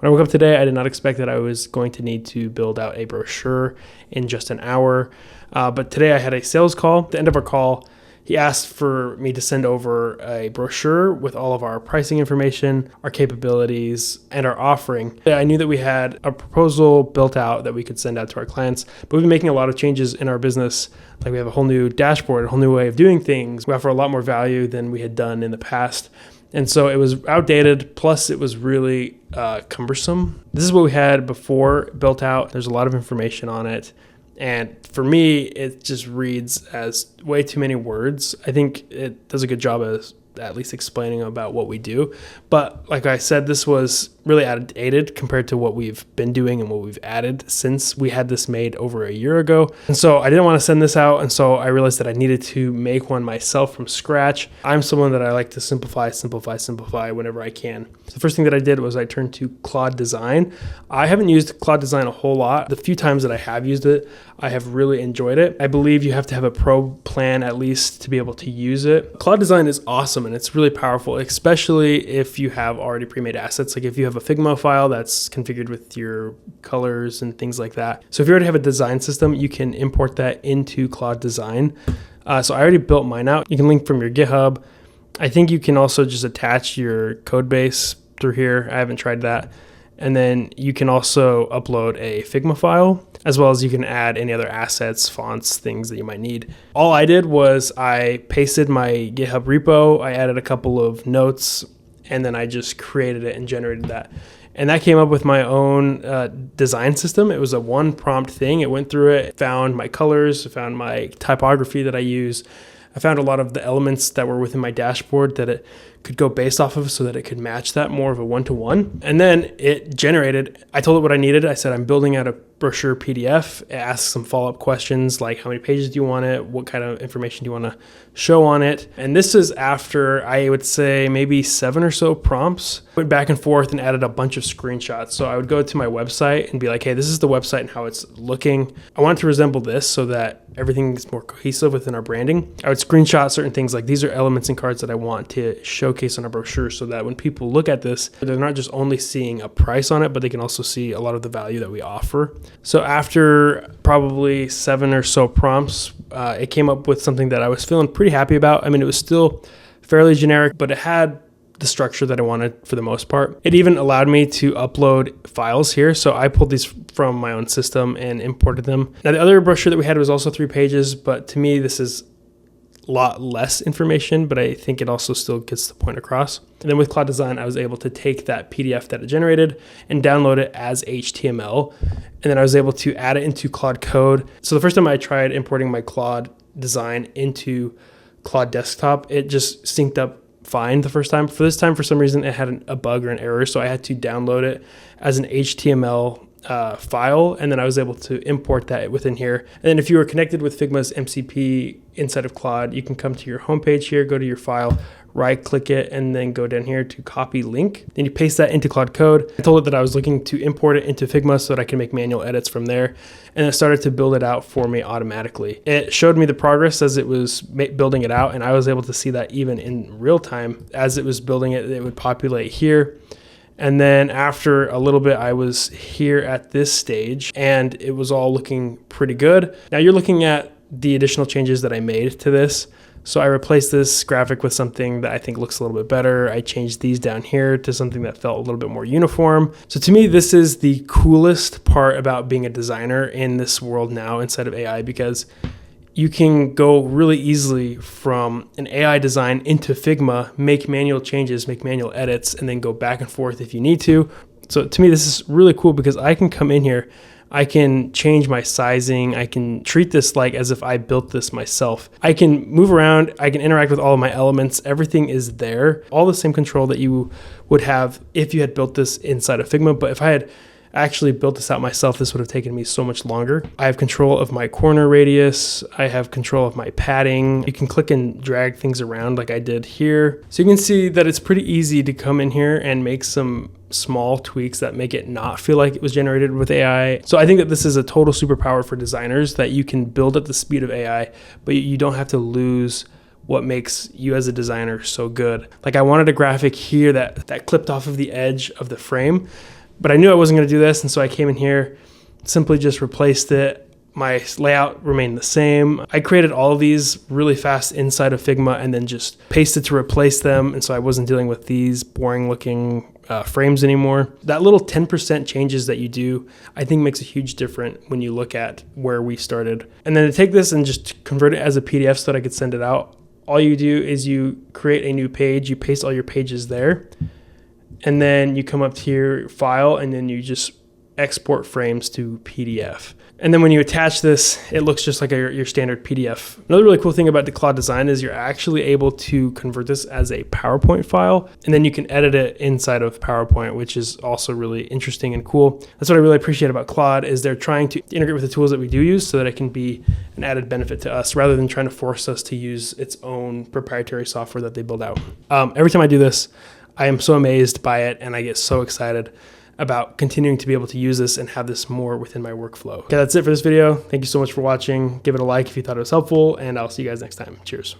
When I woke up today, I did not expect that I was going to need to build out a brochure in just an hour. But today I had a sales call. At the end of our call, he asked for me to send over a brochure with all of our pricing information, our capabilities, and our offering. I knew that we had a proposal built out that we could send out to our clients, but we've been making a lot of changes in our business. Like we have a whole new dashboard, a whole new way of doing things. We offer a lot more value than we had done in the past. And so it was outdated, plus it was really cumbersome. This is what we had before built out. There's a lot of information on it. And for me, it just reads as way too many words. I think it does a good job as at least explaining about what we do. But like I said, this was really outdated compared to what we've been doing and what we've added since we had this made over a year ago. And so I didn't want to send this out. And so I realized that I needed to make one myself from scratch. I'm someone that I like to simplify whenever I can. So the first thing that I did was I turned to Claude Design. I haven't used Claude Design a whole lot. The few times that I have used it, I have really enjoyed it. I believe you have to have a pro plan at least to be able to use it. Claude Design is awesome and it's really powerful, especially if you have already pre-made assets. Like if you have a Figma file that's configured with your colors and things like that. So if you already have a design system, you can import that into Claude Design. So I already built mine out. You can link from your GitHub. I think you can also just attach your code base through here. I haven't tried that. And then you can also upload a Figma file, as well as you can add any other assets, fonts, things that you might need. All I did was I pasted my GitHub repo, I added a couple of notes, and then I just created it and generated that. And that came up with my own design system. It was a one prompt thing. It went through it, found my colors, found my typography that I use. I found a lot of the elements that were within my dashboard that it could go based off of so that it could match that more of a one-to-one. And then it generated, I told it what I needed. I said, I'm building out a brochure PDF. It asks some follow-up questions like how many pages do you want it? What kind of information do you want to show on it? And this is after, I would say, maybe 7 or so prompts. Went back and forth and added a bunch of screenshots. So I would go to my website and be like, hey, this is the website and how it's looking. I want it to resemble this so that everything is more cohesive within our branding. I would screenshot certain things like these are elements and cards that I want to showcase on a brochure so that when people look at this, they're not just only seeing a price on it, but they can also see a lot of the value that we offer. So after probably 7 or so prompts, it came up with something that I was feeling pretty happy about. I mean, it was still fairly generic, but it had the structure that I wanted for the most part. It even allowed me to upload files here. So I pulled these from my own system and imported them. Now the other brochure that we had was also 3 pages, but to me, this is a lot less information, but I think it also still gets the point across. And then with Claude Design, I was able to take that PDF that it generated and download it as HTML. And then I was able to add it into Claude Code. So the first time I tried importing my Claude Design into Claude Desktop, it just synced up fine the first time. For this time, for some reason, it had a bug or an error, so I had to download it as an HTML file, and then I was able to import that within here. And then if you were connected with Figma's MCP inside of Claude, you can come to your homepage here, go to your file, right click it, and then go down here to copy link. Then you paste that into Claude Code. I told it that I was looking to import it into Figma so that I can make manual edits from there. And it started to build it out for me automatically. It showed me the progress as it was building it out, and I was able to see that even in real time. As it was building it, it would populate here. And then after a little bit, I was here at this stage and it was all looking pretty good. Now you're looking at the additional changes that I made to this. So I replaced this graphic with something that I think looks a little bit better. I changed these down here to something that felt a little bit more uniform. So to me, this is the coolest part about being a designer in this world now inside of AI, because you can go really easily from an AI design into Figma, make manual changes, make manual edits, and then go back and forth if you need to. So to me, this is really cool because I can come in here, I can change my sizing, I can treat this like as if I built this myself. I can move around, I can interact with all of my elements, everything is there. All the same control that you would have if you had built this inside of Figma, but if I had actually built this out myself, this would have taken me so much longer. I have control of my corner radius. I have control of my padding. You can click and drag things around like I did here. So you can see that it's pretty easy to come in here and make some small tweaks that make it not feel like it was generated with AI. So I think that this is a total superpower for designers, that you can build at the speed of AI, but you don't have to lose what makes you as a designer so good. Like I wanted a graphic here that clipped off of the edge of the frame, But I knew I wasn't going to do this, and so I came in here, simply just replaced it. My layout remained the same. I created all of these really fast inside of Figma and then just pasted to replace them. And so I wasn't dealing with these boring looking frames anymore. That little 10% changes that you do, I think makes a huge difference when you look at where we started. And then to take this and just convert it as a PDF so that I could send it out, all you do is you create a new page, you paste all your pages there, and then you come up to your file and then you just export frames to PDF. And then when you attach this, it looks just like your standard PDF. Another really cool thing about the Claude Design is you're actually able to convert this as a PowerPoint file, and then you can edit it inside of PowerPoint, which is also really interesting and cool. That's what I really appreciate about Claude, is they're trying to integrate with the tools that we do use so that it can be an added benefit to us rather than trying to force us to use its own proprietary software that they build out. Every time I do this, I am so amazed by it and I get so excited about continuing to be able to use this and have this more within my workflow. Okay, that's it for this video. Thank you so much for watching. Give it a like if you thought it was helpful, and I'll see you guys next time. Cheers.